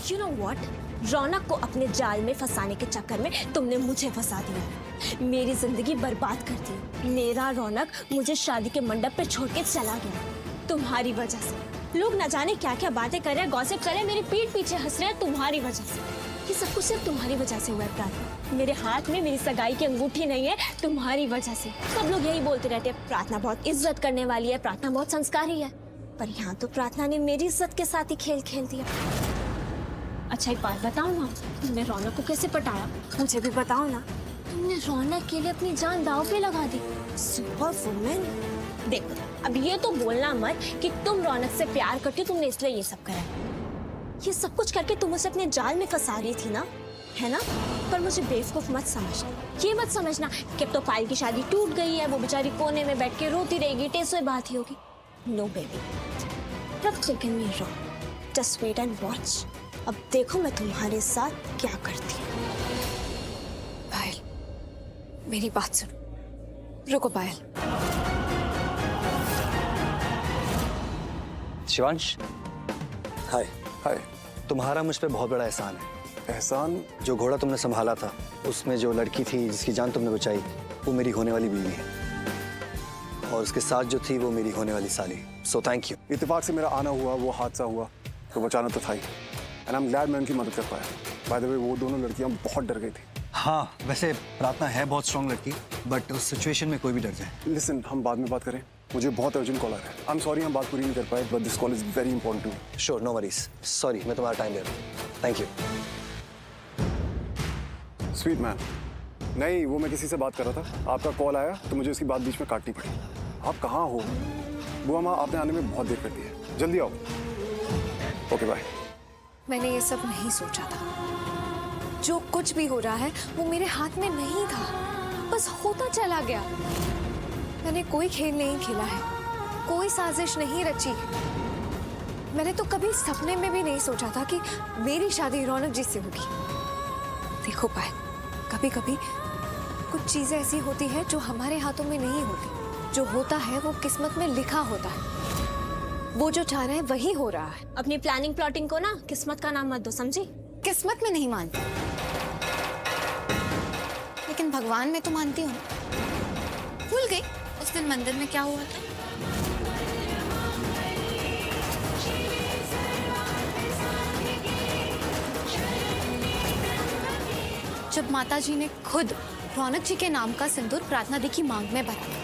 You know what? रौनक को अपने जाल में फंसाने के चक्कर में तुमने मुझे फंसा दिया, मेरी जिंदगी बर्बाद कर दी। मेरा रौनक मुझे शादी के मंडप पे छोड़ के चला गया तुम्हारी वजह से। लोग न जाने क्या क्या बातें कर रहे हैं, गॉसिप कर रहे हैं, मेरे पीठ पीछे हंस रहे हैं तुम्हारी वजह से। ये सब कुछ सिर्फ तुम्हारी वजह से हुआ है प्रार्थना। मेरे हाथ में मेरी सगाई की अंगूठी नहीं है तुम्हारी वजह से। सब लोग यही बोलते रहते हैं प्रार्थना बहुत इज्जत करने वाली है, प्रार्थना बहुत संस्कारी है, पर यहाँ तो प्रार्थना ने मेरी इज्जत के साथ ही खेल खेल दिया। अच्छा एक बात बताओ ना, तुमने रौनक को कैसे पटाया? मुझे भी बताओ ना। तुमने रौनक के लिए अपनी जान दांव पे लगा दी। Super women. देखो अब ये तो बोलना मत कि तुम रौनक से प्यार करती हो, तुमने इसलिए ये सब करा। ये सब कुछ करके तुम उसे अपने जाल में फंसा रही थी ना, है ना? पर मुझे बेवकूफ मत समझना, ये मत समझना कि अब तो पायल की शादी टूट गई है, वो बेचारी कोने में बैठ के रोती रहेगी, टेसों बात ही होगी। No baby, rub taken me wrong, just wait and watch. अब देखो मैं तुम्हारे साथ क्या करती हूँ। पायल, मेरी बात सुनो। रुको पायल। शिवांश, हाय। हाय। तुम्हारा मुझ पे बहुत बड़ा एहसान है। एहसान? जो घोड़ा तुमने संभाला था, उसमें जो लड़की थी जिसकी जान तुमने बचाई, वो मेरी होने वाली बीवी है, और उसके साथ जो थी वो मेरी होने वाली साली। So thank you. इत्तेफाक से मेरा आना हुआ, वो हादसा हुआ तो बचाना तो था ही। एंड आई एम ग्लैड मैं उनकी मदद कर पाया। बाय द वे वो दोनों लड़कियां बहुत डर गई थी। हाँ, वैसे प्रार्थना है बहुत स्ट्रॉन्ग लड़की, बट उस सिचुएशन में कोई भी डर जाए। लिसन, हम बाद में बात करें, मुझे बहुत अर्जेंट कॉल आ रहा है। आई एम सॉरी हम बात पूरी नहीं कर पाए, but this call is very important to me. Sure, no worries. Sorry, मैं तुम्हारा टाइम ले रहा हूँ। Thank you. Sweet man. नहीं, वो मैं किसी से बात कर रहा था, आपका कॉल आया तो मुझे उसकी बात बीच में काटनी पड़ी। आप कहाँ हो? बुआ माँ, आपने आने में बहुत देर कर दी है, जल्दी आओ। Okay bye. मैंने ये सब नहीं सोचा था। जो कुछ भी हो रहा है वो मेरे हाथ में नहीं था, बस होता चला गया। मैंने कोई खेल नहीं खेला है, कोई साजिश नहीं रची। मैंने तो कभी सपने में भी नहीं सोचा था कि मेरी शादी रौनक जी से होगी। देखो पायल, कभी कभी कुछ चीजें ऐसी होती है जो हमारे हाथों में नहीं होती। जो होता है वो किस्मत में लिखा होता है। वो जो चाह रहे हैं वही हो रहा है। अपनी प्लानिंग प्लॉटिंग को ना किस्मत का नाम मत दो, समझी? किस्मत में नहीं मानती, लेकिन भगवान में तो मानती हूँ। भूल गई उस दिन मंदिर में क्या हुआ था। जब माता जी ने खुद रौनक जी के नाम का सिंदूर प्रार्थना दी की मांग में भरा।